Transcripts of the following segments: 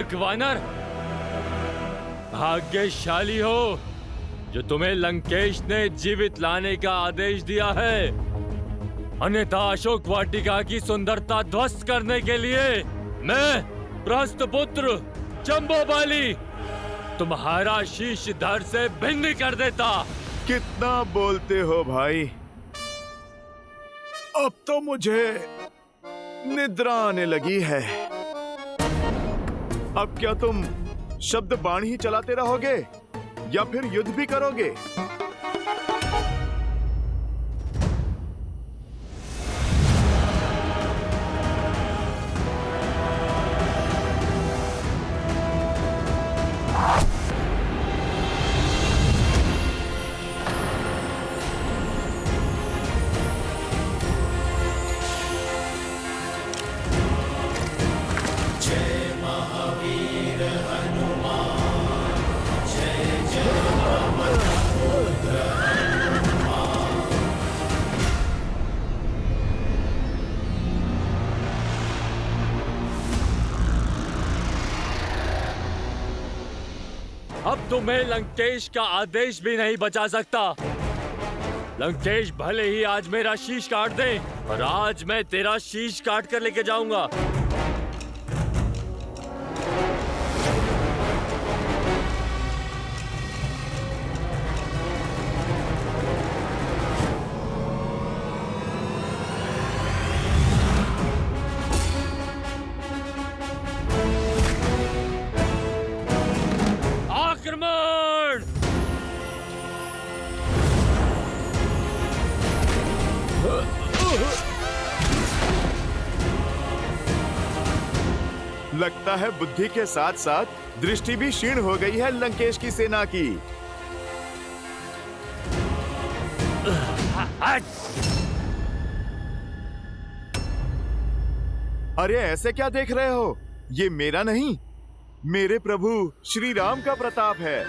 मूर्ख वानर, भाग्यशाली हो जो तुम्हें लंकेश ने जीवित लाने का आदेश दिया है, अन्यथा अशोक वाटिका की सुंदरता ध्वस्त करने के लिए मैं प्रस्थपुत्र जम्बोबाली तुम्हारा शीश धड़ से भिन्न कर देता। कितना बोलते हो भाई, अब तो मुझे निद्रा आने लगी है। अब क्या तुम शब्द बाण ही चलाते रहोगे या फिर युद्ध भी करोगे? अब तुम्हें लंकेश का आदेश भी नहीं बचा सकता। लंकेश भले ही आज मेरा शीश काट दे, पर आज मैं तेरा शीश काट कर लेके जाऊंगा। आक्रमण! लगता है बुद्धि के साथ साथ दृष्टि भी क्षीण हो गई है लंकेश की सेना की। अरे ऐसे क्या देख रहे हो? ये मेरा नहीं, मेरे प्रभु श्री राम का प्रताप है।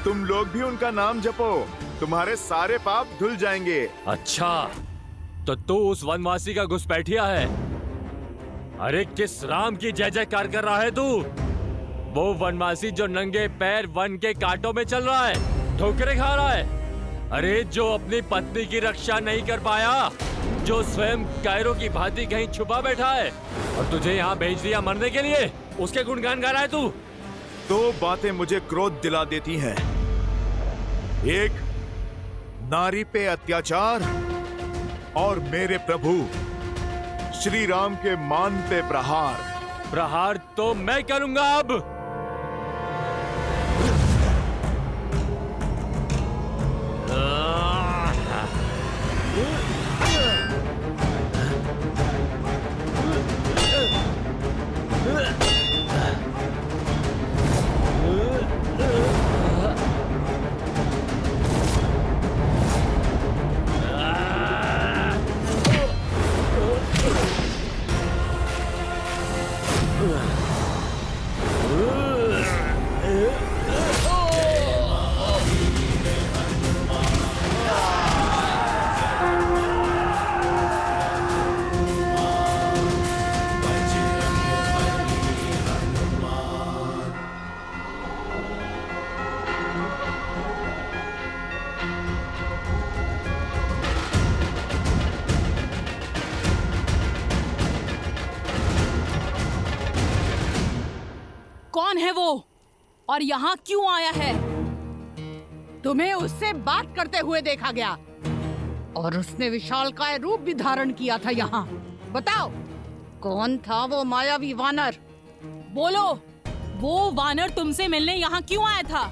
तुम लोग भी उनका नाम जपो, तुम्हारे सारे पाप धुल जाएंगे। अच्छा, तो तू उस वनवासी का घुसपैठिया है? अरे किस राम की जय जयकार कर रहा है तू? वो वनवासी जो नंगे पैर वन के कांटों में चल रहा है, ठोकरे खा रहा है। अरे जो अपनी पत्नी की रक्षा नहीं कर पाया, जो स्वयं कायरों की भांति कहीं छुपा बैठा है और तुझे यहाँ भेज दिया मरने के लिए, उसके गुणगान गा रहा है तू? दो बातें मुझे क्रोध दिला देती हैं। एक, नारी पे अत्याचार, और मेरे प्रभु श्री राम के मान पे प्रहार। प्रहार तो मैं करूंगा अब। कौन है वो और यहाँ क्यों आया है? तुम्हें उससे बात करते हुए देखा गया और उसने विशालकाय रूप भी धारण किया था यहाँ। बताओ, कौन था वो मायावी वानर? बोलो, वो वानर तुमसे मिलने यहाँ क्यों आया था?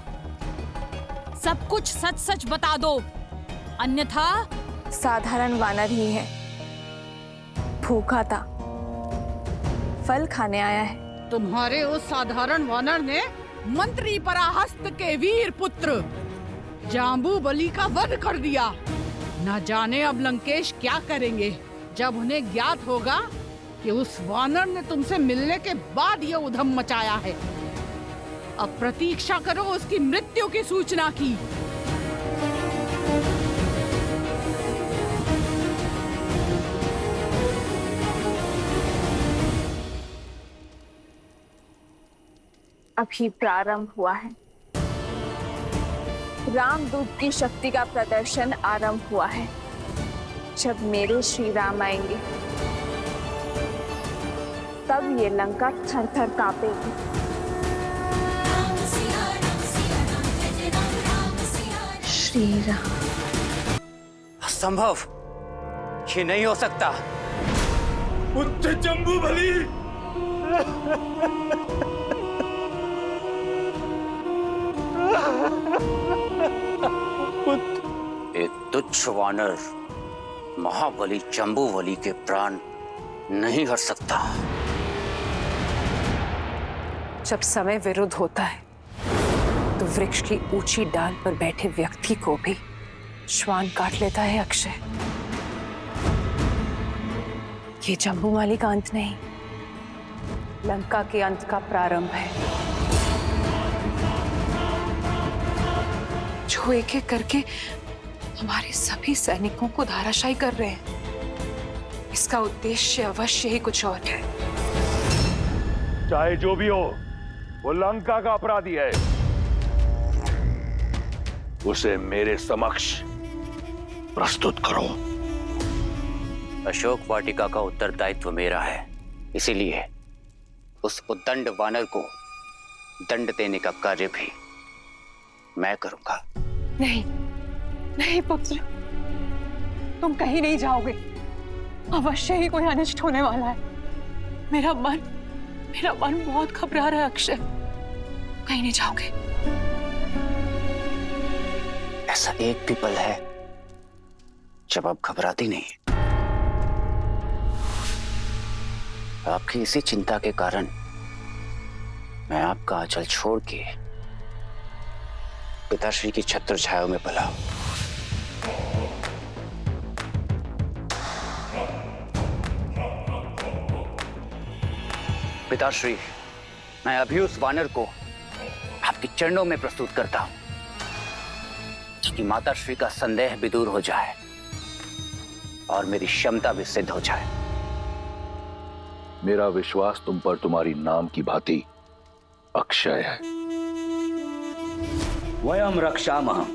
सब कुछ सच सच बता दो, अन्यथा। साधारण वानर ही है, भूखा था, फल खाने आया है। तुम्हारे उस साधारण वानर ने मंत्री पराहस्त के वीर पुत्र जाम्बूबली का वध कर दिया। न जाने अब लंकेश क्या करेंगे जब उन्हें ज्ञात होगा कि उस वानर ने तुमसे मिलने के बाद ये उधम मचाया है। अब प्रतीक्षा करो उसकी मृत्यु की सूचना की। अभी प्रारंभ हुआ है। रामदूत की शक्ति का प्रदर्शन आरंभ हुआ है। जब मेरे श्री राम आएंगे तब ये लंका थर थर कांपेगी। श्री राम। असंभव, ये नहीं हो सकता। पुत्र जम्बूबली, एक तुच्छ वानर महाबली जम्बूबली के प्राण नहीं हर सकता। जब समय विरुद्ध होता है तो वृक्ष की ऊंची डाल पर बैठे व्यक्ति को भी श्वान काट लेता है अक्षय। ये जम्बूमाली का अंत नहीं, लंका के अंत का प्रारंभ है, जो एक एक करके हमारे सभी सैनिकों को धाराशायी कर रहे हैं। इसका उद्देश्य अवश्य ही कुछ और है। चाहे जो भी हो, वो लंका का अपराधी है। उसे मेरे समक्ष प्रस्तुत करो। अशोक वाटिका का उत्तरदायित्व मेरा है, इसीलिए उस उद्दंड वानर को दंड देने का कार्य भी मैं करूंगा। नहीं नहीं पुत्र, तुम कहीं नहीं जाओगे। अवश्य ही कोई अनिष्ट होने वाला है। मेरा मन बहुत घबरा रहा है अक्षय। कहीं नहीं जाओगे। ऐसा एक भी पल है जब आप घबराती नहीं। आपकी इसी चिंता के कारण मैं आपका आंचल छोड़ के पिताश्री की छत्र छाया में पला। पिताश्री, मैं अभी उस वानर को आपके चरणों में प्रस्तुत करता हूं, ताकि माताश्री का संदेह भी दूर हो जाए और मेरी क्षमता भी सिद्ध हो जाए। मेरा विश्वास तुम पर तुम्हारी नाम की भांति अक्षय है। वयम रक्षामः।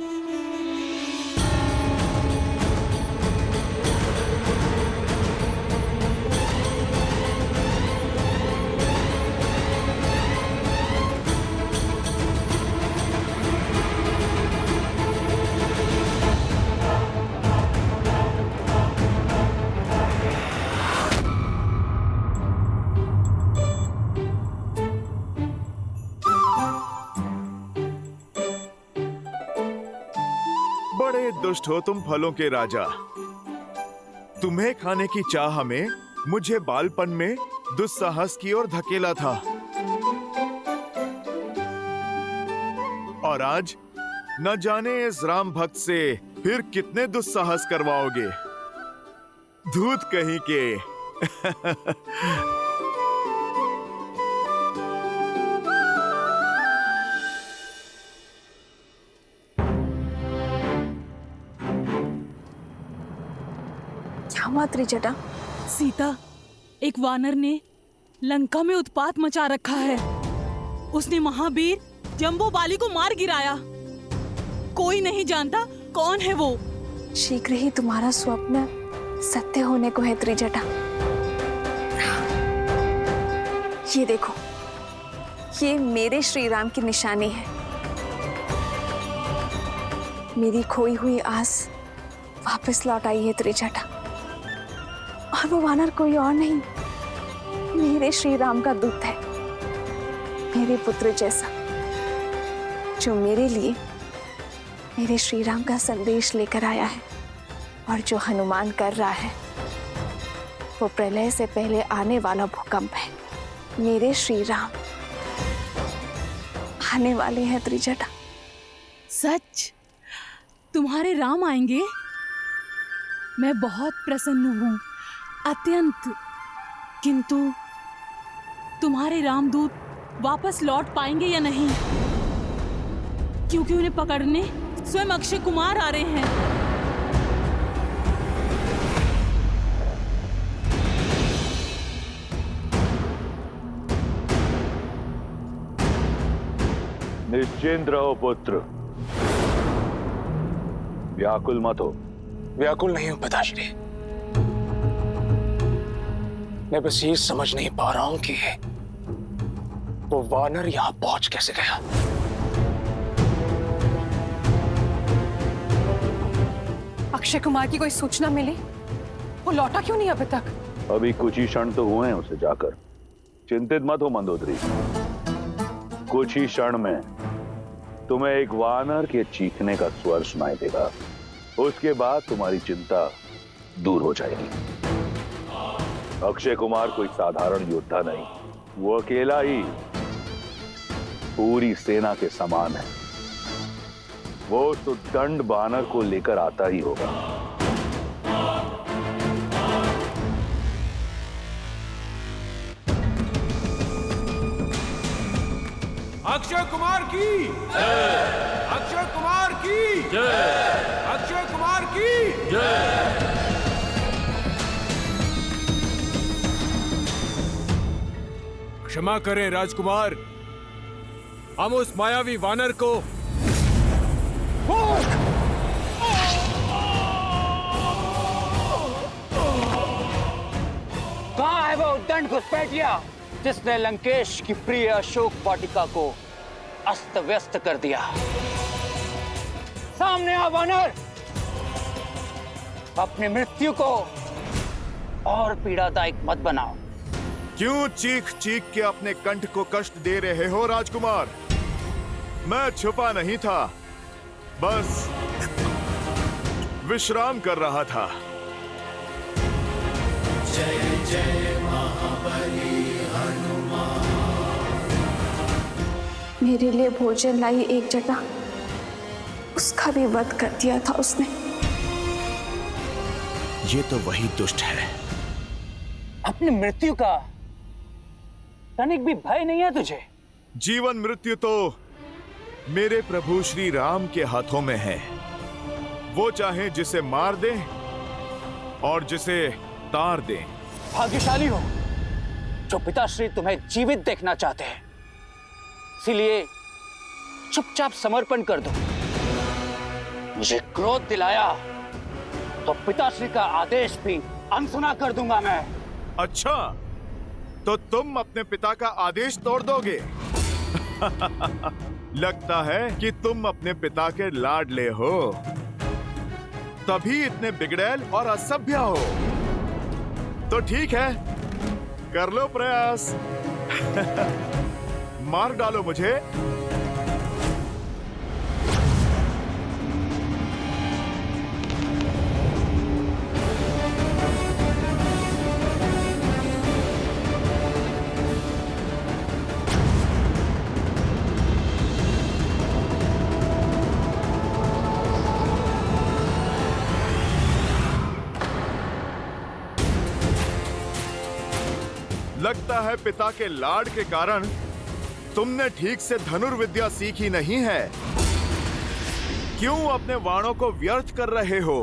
बड़े दुष्ट हो तुम फलों के राजा। तुम्हें खाने की चाह में मुझे बालपन में दुस्साहस की ओर धकेला था, और आज न जाने इस राम भक्त से फिर कितने दुस्साहस करवाओगे। धूत कहीं के। क्या हुआ त्रिजटा? सीता, एक वानर ने लंका में उत्पात मचा रखा है। उसने महावीर जम्बूबाली को मार गिराया। कोई नहीं जानता कौन है वो। शीघ्र ही तुम्हारा स्वप्न सत्य होने को है त्रिजटा। ये देखो, ये मेरे श्री राम की निशानी है। मेरी खोई हुई आस वापस लौट आई है त्रिजटा। और वो वानर कोई और नहीं, मेरे श्री राम का दूत है, मेरे पुत्र जैसा, जो मेरे लिए मेरे श्री राम का संदेश लेकर आया है। और जो हनुमान कर रहा है वो प्रलय से पहले आने वाला भूकंप है। मेरे श्री राम आने वाले हैं त्रिजटा। सच? तुम्हारे राम आएंगे? मैं बहुत प्रसन्न हूँ, अत्यंत। किंतु तुम्हारे रामदूत वापस लौट पाएंगे या नहीं? क्योंकि उन्हें पकड़ने स्वयं अक्षय कुमार आ रहे हैं। निश्चिंत रहो पुत्र, व्याकुल मत हो। व्याकुल नहीं हूं पिताश्री, मैं बस ये समझ नहीं पा रहा हूं कि वो वानर यहां पहुंच कैसे गया। अक्षय कुमार की कोई सूचना मिली? वो लौटा क्यों नहीं अभी तक? अभी कुछ ही क्षण तो हुए हैं उसे जाकर। चिंतित मत हो मंदोदरी, कुछ ही क्षण में तुम्हें एक वानर के चीखने का स्वर सुनाई देगा। उसके बाद तुम्हारी चिंता दूर हो जाएगी। अक्षय कुमार कोई साधारण योद्धा नहीं, वो अकेला ही पूरी सेना के समान है। वो तो दंड बानर को लेकर आता ही होगा। अक्षय कुमार की जय! अक्षय कुमार की जय! अक्षय कुमार की जय! क्षमा करें राजकुमार, हम उस मायावी वानर को कहाँ है वो उद्दंड घुसपैठिया जिसने लंकेश की प्रिय अशोक वाटिका को अस्त व्यस्त कर दिया? सामने आ वानर, अपनी मृत्यु को और पीड़ादायक मत बनाओ। क्यों चीख चीख के अपने कंठ को कष्ट दे रहे हो राजकुमार? मैं छुपा नहीं था, बस विश्राम कर रहा था। जय जय महाबली हनुमान। मेरे लिए भोजन लाई एक जटा, उसका भी वध कर दिया था उसने। ये तो वही दुष्ट है। अपनी मृत्यु का तनिक भी भय नहीं है तुझे? जीवन मृत्यु तो मेरे प्रभु श्री राम के हाथों में है। वो चाहे जिसे मार दे और जिसे तार दे। भाग्यशाली हो जो पिताश्री तुम्हें जीवित देखना चाहते हैं, इसीलिए चुपचाप समर्पण कर दो। मुझे क्रोध दिलाया तो पिताश्री का आदेश भी अनसुना कर दूंगा मैं। अच्छा, तो तुम अपने पिता का आदेश तोड़ दोगे? लगता है कि तुम अपने पिता के लाडले हो, तभी इतने बिगड़ैल और असभ्य हो। तो ठीक है, कर लो प्रयास। मार डालो मुझे। लगता है पिता के लाड के कारण तुमने ठीक से धनुर्विद्या सीखी नहीं है। क्यों अपने बाणों को व्यर्थ कर रहे हो?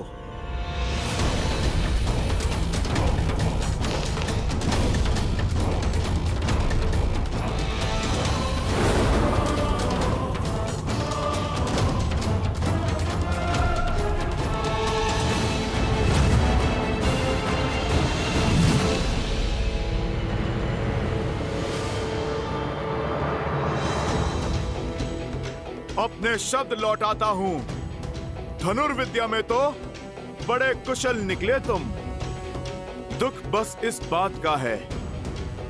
अपने शब्द लौटाता हूं। धनुर्विद्या में तो बड़े कुशल निकले तुम। दुख बस इस बात का है,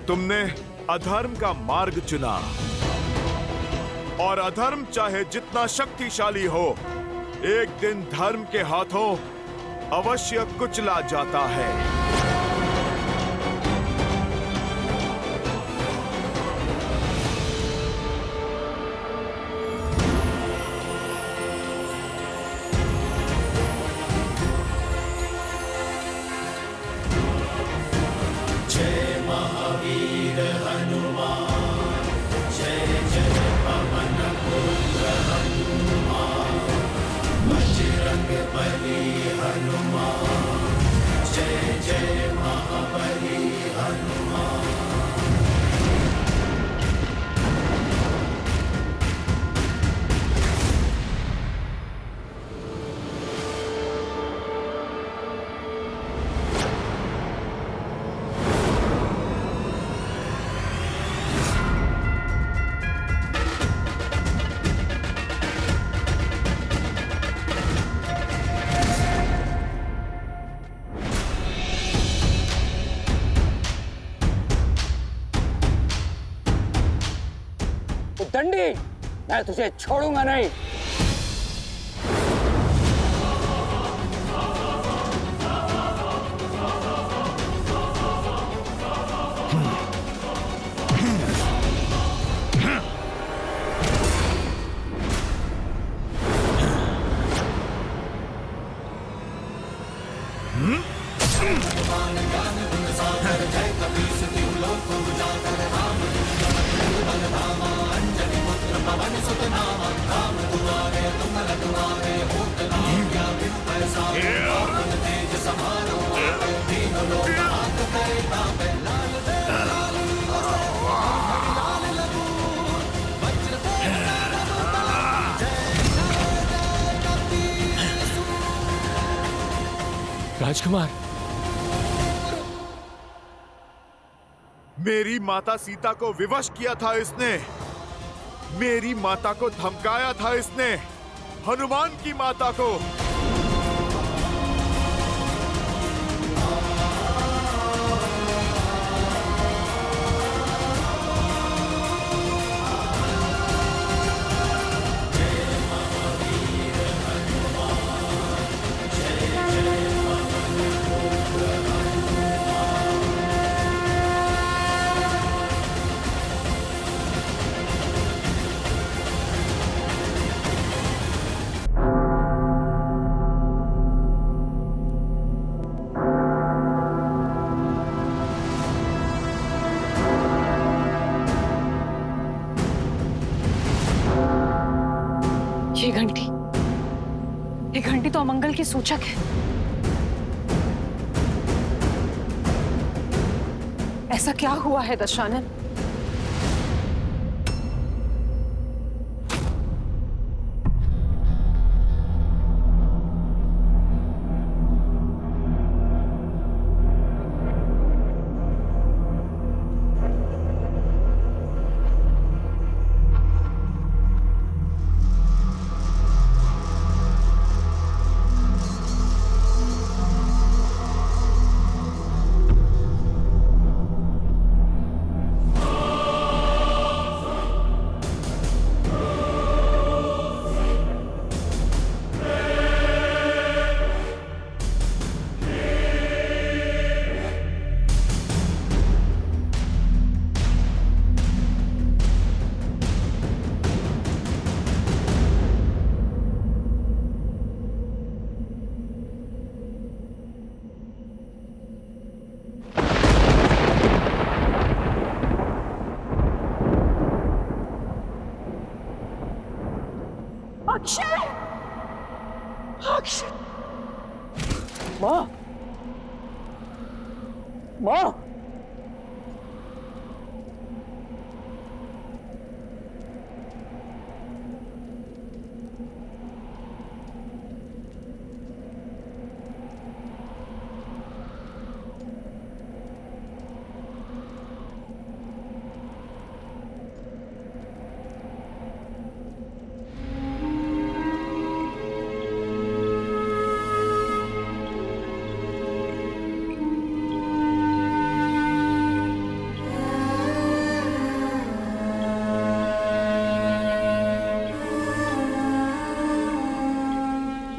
तुमने अधर्म का मार्ग चुना। और अधर्म चाहे जितना शक्तिशाली हो, एक दिन धर्म के हाथों अवश्य कुचला जाता है। जय जय चंडी, मैं तुझे छोड़ूंगा नहीं। राजकुमार, मेरी माता सीता को विवश किया था इसने, मेरी माता को धमकाया था इसने, हनुमान की माता को। ये घंटी तो अमंगल की सूचक है। ऐसा क्या हुआ है दशानन? अक्षय! अक्षय! माँ, माँ,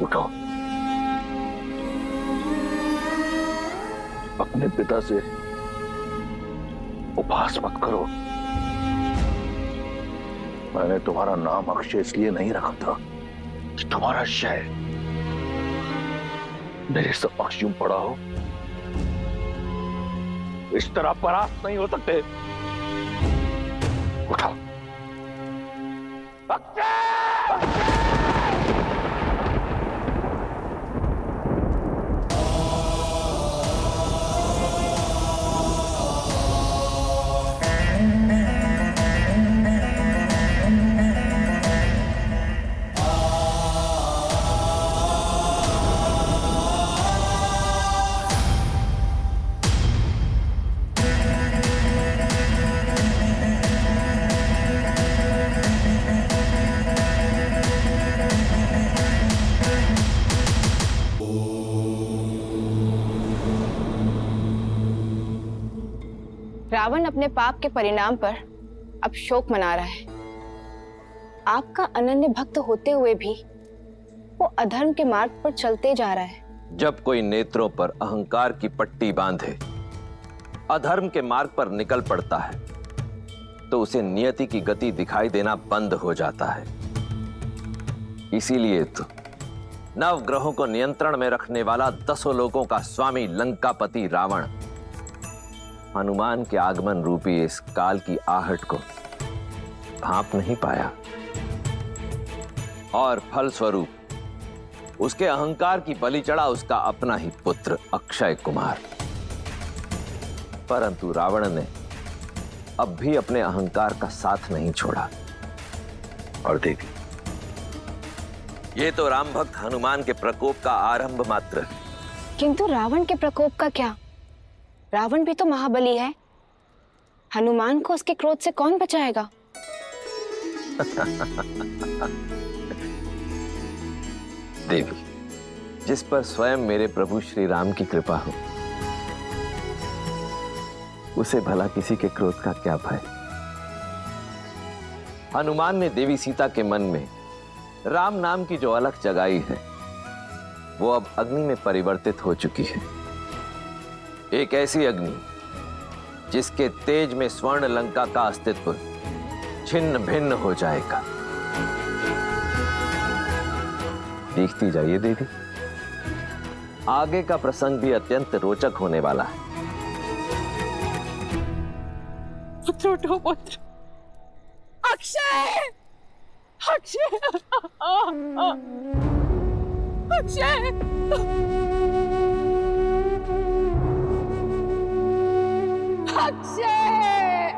उठो। अपने पिता से उपहास मत करो। मैंने तुम्हारा नाम अक्षय इसलिए नहीं रखा था कि तुम्हारा शय मेरे समक्ष यूं पड़ा हो। इस तरह परास्त नहीं हो सकते। उठो। अक्षय! रावण अपने पाप के परिणाम पर अब शोक मना रहा है। आपका अनन्य भक्त होते हुए भी वो अधर्म के मार्ग पर चलते जा रहा है। जब कोई नेत्रों पर अहंकार की पट्टी बांधे अधर्म के मार्ग पर निकल पड़ता है तो उसे नियति की गति दिखाई देना बंद हो जाता है। इसीलिए तो नवग्रहों को नियंत्रण में रखने वाला 10 लोगों का स्वामी लंकापति रावण हनुमान के आगमन रूपी इस काल की आहट को भांप नहीं पाया और फलस्वरूप उसके अहंकार की बलि चढ़ा उसका अपना ही पुत्र अक्षय कुमार। परंतु रावण ने अब भी अपने अहंकार का साथ नहीं छोड़ा। और देखिए, ये तो राम भक्त हनुमान के प्रकोप का आरंभ मात्र है। किंतु रावण के प्रकोप का क्या? रावण भी तो महाबली है। हनुमान को उसके क्रोध से कौन बचाएगा? देवी, जिस पर स्वयं मेरे प्रभु श्री राम की कृपा हो उसे भला किसी के क्रोध का क्या भय। हनुमान ने देवी सीता के मन में राम नाम की जो अलख जगाई है वो अब अग्नि में परिवर्तित हो चुकी है। एक ऐसी अग्नि जिसके तेज में स्वर्ण लंका का अस्तित्व छिन्न भिन्न हो जाएगा। देखती जाइए देवी, आगे का प्रसंग भी अत्यंत रोचक होने वाला है। पुत्र उठो, पुत्र। अक्षय, अक्षय, अक्षय, अक्षय, अक्षय,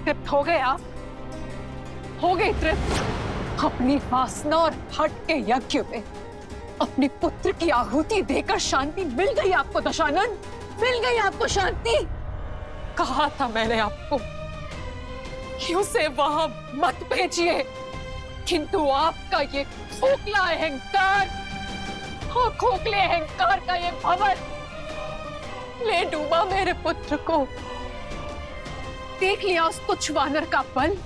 तृप्त हो गए आप? हो गए तृप्त? अपनी वासना और हट के यज्ञ में अपने पुत्र की आहुति देकर शांति मिल गई आपको दशानन? मिल गई आपको शांति? कहा था मैंने आपको कि उसे वहां मत भेजिए, किंतु आपका ये खोखला अहंकार, खोखले अहंकार का ये भंवर ले डूबा मेरे पुत्र को। देख लिया उस तुच्छ वानर का बल,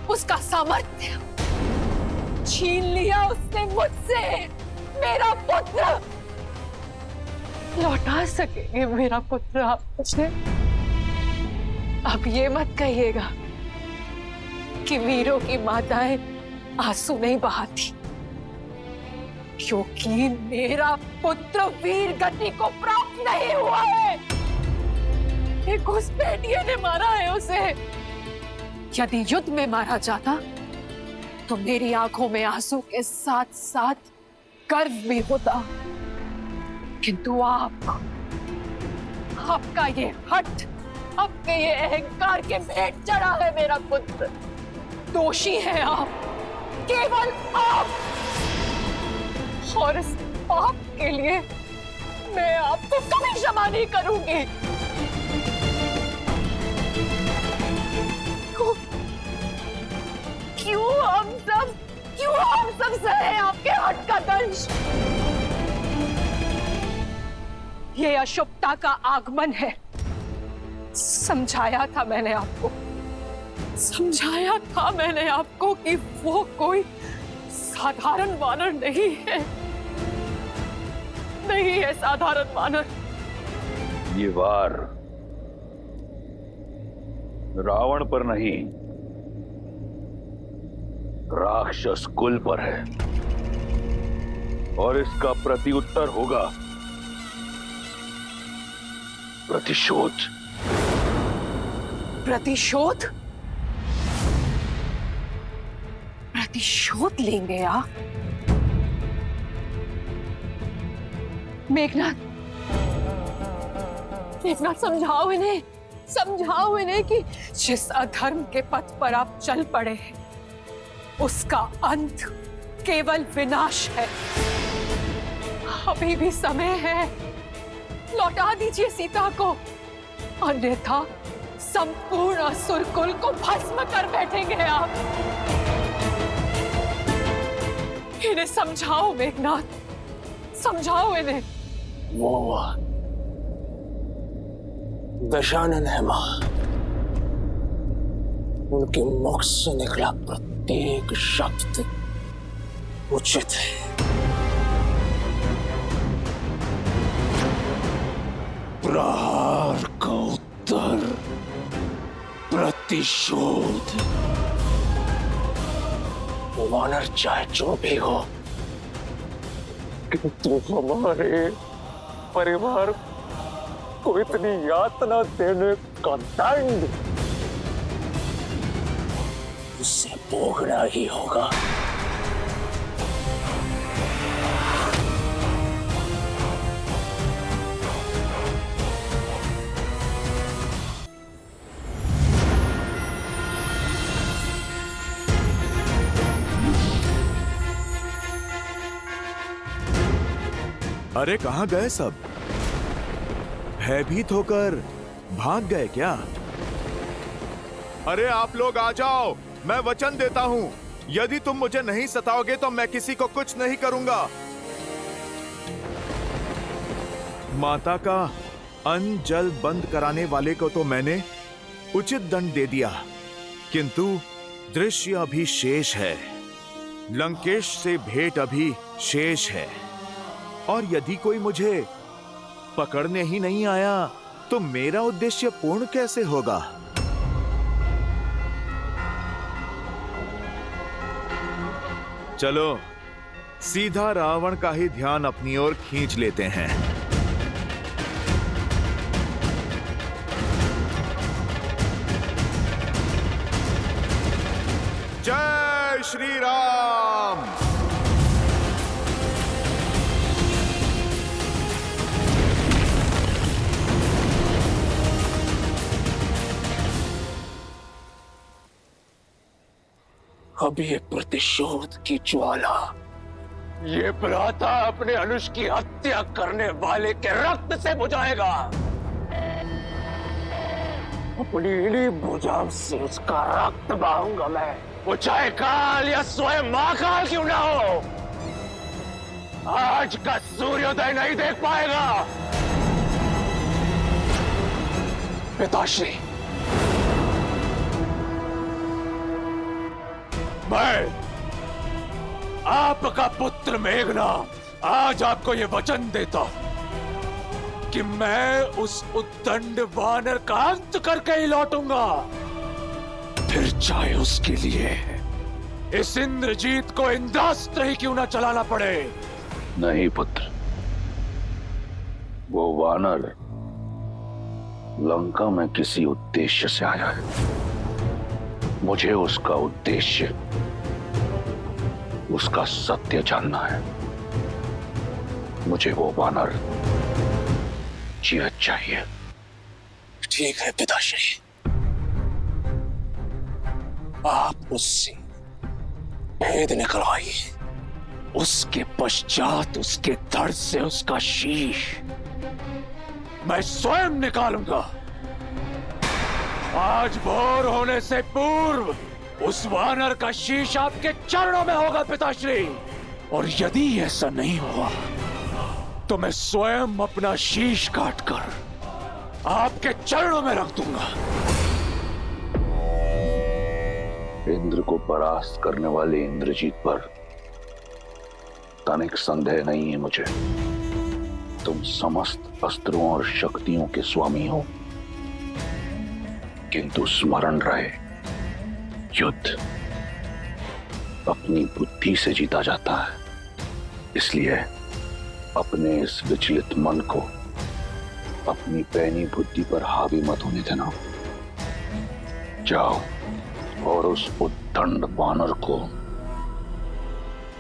उसका सामर्थ्य। छीन लिया उसने मुझसे मेरा पुत्र। लौटा सकेंगे मेरा पुत्र आप मुझे? अब ये मत कहिएगा कि वीरों की माताएं आंसू नहीं बहाती, क्योंकि मेरा पुत्र वीर गति को प्राप्त नहीं हुआ है। एक घुसपैठिए ने मारा है उसे। यदि युद्ध में मारा जाता तो मेरी आंखों में आंसू के साथ साथ गर्व भी होता, किंतु आपका ये हठ, आपके ये अहंकार के भेंट चढ़ा है मेरा पुत्र। दोषी है आप, केवल आप, और इस पाप के लिए मैं आपको कभी क्षमा नहीं करूंगी। क्यों हम सब सहे आपके हट का दंश? ये अशुभता का आगमन है। समझाया था मैंने आपको, समझाया था मैंने आपको कि वो कोई साधारण वानर नहीं है, नहीं है साधारण वानर। ये वार रावण पर नहीं, राक्षस कुल पर है, और इसका प्रत्युत्तर होगा प्रतिशोध। प्रतिशोध? प्रतिशोध लेंगे आप? मेघनाथ, देखना, समझाओ इन्हें, समझाओ इन्हें कि जिस अधर्म के पथ पर आप चल पड़े हैं उसका अंत केवल विनाश है। अभी भी समय है, लौटा दीजिए सीता को, अन्यथा संपूर्ण असुर कुल को भस्म कर बैठेंगे आप। इन्हें समझाओ मेघनाथ, समझाओ इन्हें। वो दशानन है मां, उनके मुख से निकला प्रत्येक शब्द उचित है। प्रहार का उत्तर प्रतिशोध। वानर चाहे जो भी हो, किंतु हमारे परिवार को इतनी यातना देने का दंड उसे भोगना ही होगा। अरे कहां गए सब? भयभीत होकर भाग गए क्या? अरे आप लोग आ जाओ, मैं वचन देता हूं, यदि तुम मुझे नहीं सताओगे तो मैं किसी को कुछ नहीं करूंगा। माता का अन्न जल बंद कराने वाले को तो मैंने उचित दंड दे दिया, किंतु दृश्य अभी शेष है। लंकेश से भेंट अभी शेष है, और यदि कोई मुझे पकड़ने ही नहीं आया तो मेरा उद्देश्य पूर्ण कैसे होगा? चलो सीधा रावण का ही ध्यान अपनी ओर खींच लेते हैं। जय श्री राम। अब ये प्रतिशोध की ज्वाला, ये भ्राता अपने अनुज की हत्या करने वाले के रक्त से बुझाएगा। अपनी इन्हीं भुजाओं से उसका रक्त बहाऊंगा मैं, वो चाहे काल या स्वयं महाकाल क्यों ना हो। आज का सूर्योदय नहीं देख पाएगा। पिताश्री, मैं आपका पुत्र मेघनाथ आज आपको यह वचन देता हूं कि मैं उस उद्दंड वानर का अंत करके ही लौटूंगा, फिर चाहे उसके लिए इस इंद्रजीत को इंद्रास्त्र ही क्यों ना चलाना पड़े। नहीं पुत्र, वो वानर लंका में किसी उद्देश्य से आया है। मुझे उसका उद्देश्य, उसका सत्य जानना है। मुझे वो वानर जीवित चाहिए। ठीक है पिताश्री, आप उससे भेद निकलवाइए, उसके पश्चात उसके धड़ से उसका शीश मैं स्वयं निकालूंगा। आज भोर होने से पूर्व उस वानर का शीश आपके चरणों में होगा पिताश्री, और यदि ऐसा नहीं हुआ तो मैं स्वयं अपना शीश काटकर आपके चरणों में रख दूंगा। इंद्र को परास्त करने वाले इंद्रजीत पर तनिक संदेह नहीं है मुझे। तुम समस्त अस्त्रों और शक्तियों के स्वामी हो, किंतु स्मरण रहे, युद्ध अपनी बुद्धि से जीता जाता है। इसलिए अपने इस विचलित मन को अपनी पैनी बुद्धि पर हावी मत होने देना। जाओ और उस उद्दंड वानर को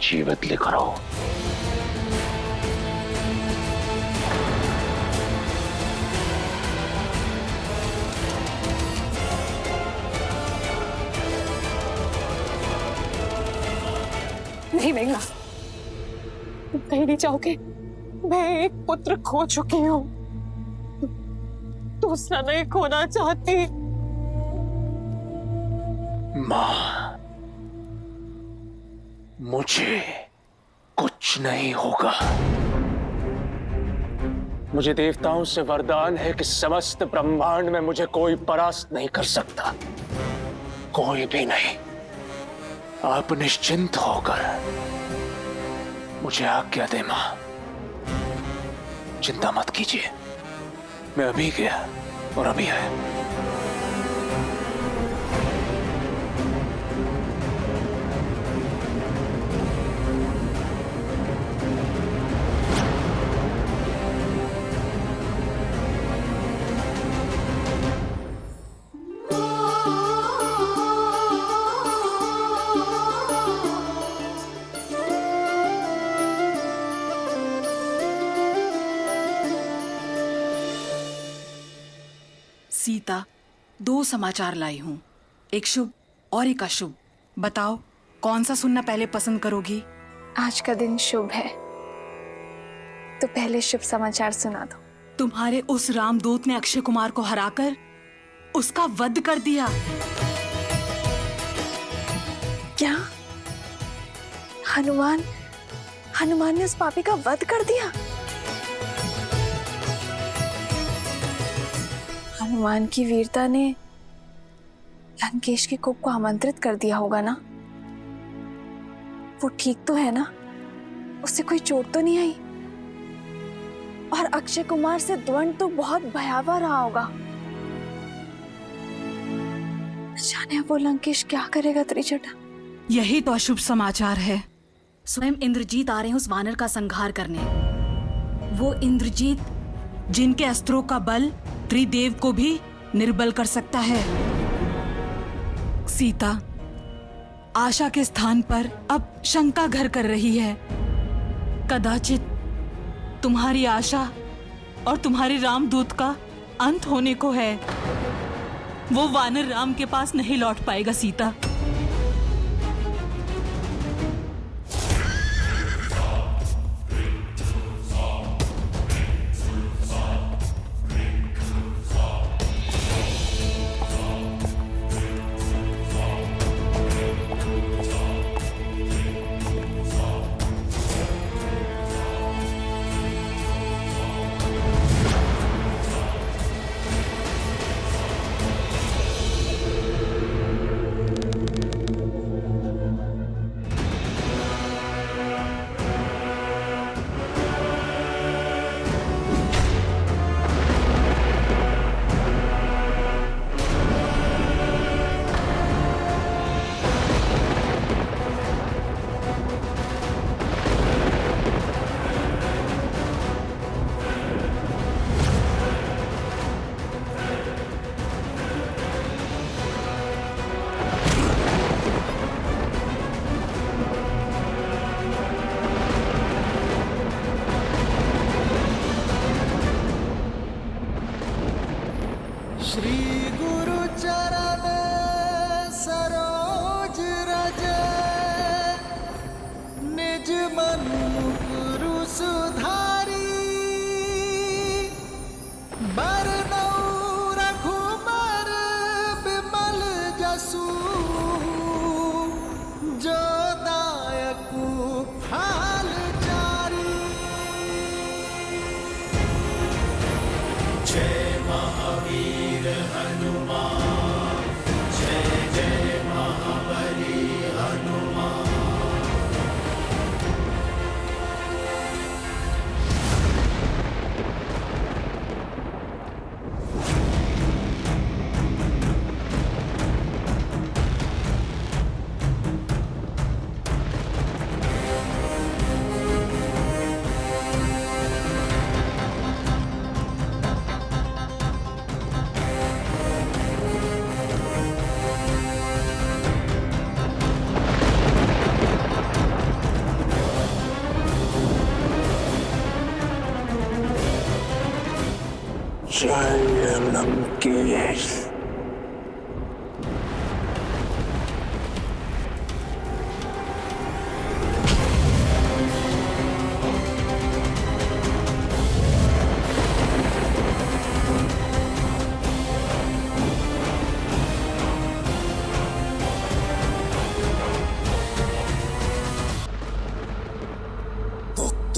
जीवित लेकर आओ। नहीं मेघना, तुम कहीं नहीं जाओगे। मैं एक पुत्र खो चुकी हूँ, दूसरा नहीं खोना चाहती। मां, मुझे कुछ नहीं होगा। मुझे देवताओं से वरदान है कि समस्त ब्रह्मांड में मुझे कोई परास्त नहीं कर सकता, कोई भी नहीं। आप निश्चिंत होकर मुझे आज्ञा दे मां, चिंता मत कीजिए। मैं अभी गया और अभी है। सीता, 2 समाचार लाई हूँ, एक शुभ और एक अशुभ। बताओ कौन सा सुनना पहले पसंद करोगी? आज का दिन शुभ है, तो पहले शुभ समाचार सुना दो। तुम्हारे उस रामदूत ने अक्षय कुमार को हराकर उसका वध कर दिया। क्या? हनुमान ने उस पापी का वध कर दिया? हनुमान की वीरता ने लंकेश की कोप को आमंत्रित कर दिया होगा ना? वो ठीक तो है ना? उससे कोई चोट तो नहीं आई? और अक्षय कुमार से द्वंद तो बहुत भयावह रहा होगा। जाने वो लंकेश क्या करेगा त्रिजटा? यही तो अशुभ समाचार है। स्वयं इंद्रजीत आ रहे हैं उस वानर का संहार करने। वो इंद्रजीत जिनके अस्त्रों का बल त्रिदेव को भी निर्बल कर सकता है। सीता, आशा के स्थान पर अब शंका घर कर रही है। कदाचित तुम्हारी आशा और तुम्हारे रामदूत का अंत होने को है। वो वानर राम के पास नहीं लौट पाएगा सीता। जय लंकेश।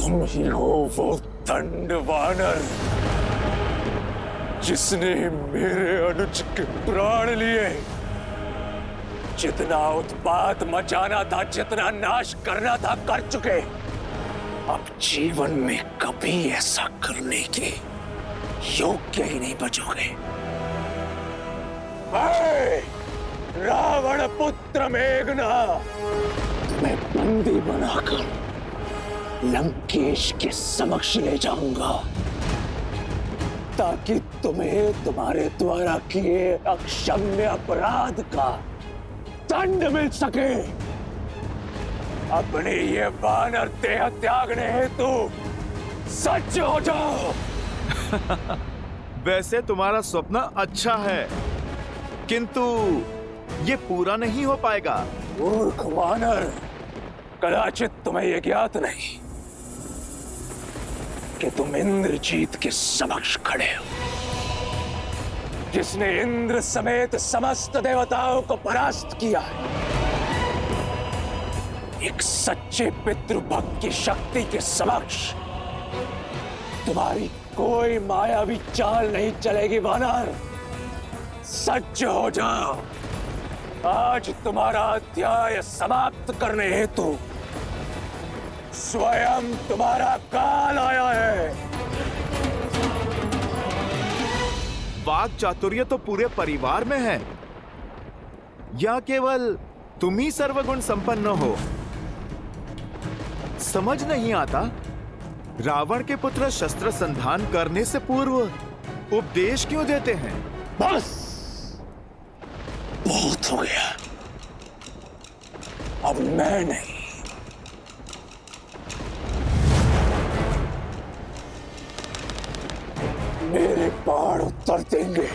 तुम ही हो वो दंड वानर जिसने मेरे अनुज के प्राण लिए। जितना उत्पात मचाना था, जितना नाश करना था, कर चुके। अब जीवन में कभी ऐसा करने के योग्य ही नहीं बचोगे। रावण पुत्र मेघनाद, मैं बंदी बनाकर लंकेश के समक्ष ले जाऊंगा ताकि तुम्हें तुम्हारे द्वारा किए अक्षम्य अपराध का दंड मिल सके। अपने ये वानर देह त्यागने हेतु सज्ज हो जाओ। वैसे तुम्हारा स्वप्न अच्छा है, किंतु ये पूरा नहीं हो पाएगा। मूर्ख वानर, कदाचित तुम्हें यह ज्ञात नहीं कि तुम इंद्रजीत के समक्ष खड़े हो, जिसने इंद्र समेत समस्त देवताओं को परास्त किया है। एक सच्चे पितृभक्त की शक्ति के समक्ष तुम्हारी कोई मायावी चाल नहीं चलेगी वानर। सज्ज हो जाओ। आज तुम्हारा अध्याय समाप्त करने हेतु स्वयं तुम्हारा काल आया है। वाक चातुर्य तो पूरे परिवार में है, या केवल तुम ही सर्वगुण संपन्न हो? समझ नहीं आता, रावण के पुत्र शस्त्र संधान करने से पूर्व उपदेश क्यों देते हैं? बस बहुत हो गया। अब मैं नहीं, मेरे बाण उत्तर देंगे।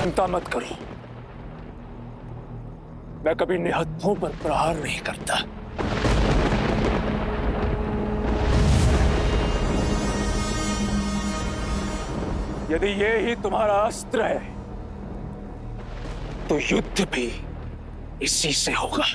चिंता मत करो, मैं कभी निहत्थों पर प्रहार नहीं करता। यदि ये ही तुम्हारा अस्त्र है तो युद्ध भी इसी से होगा।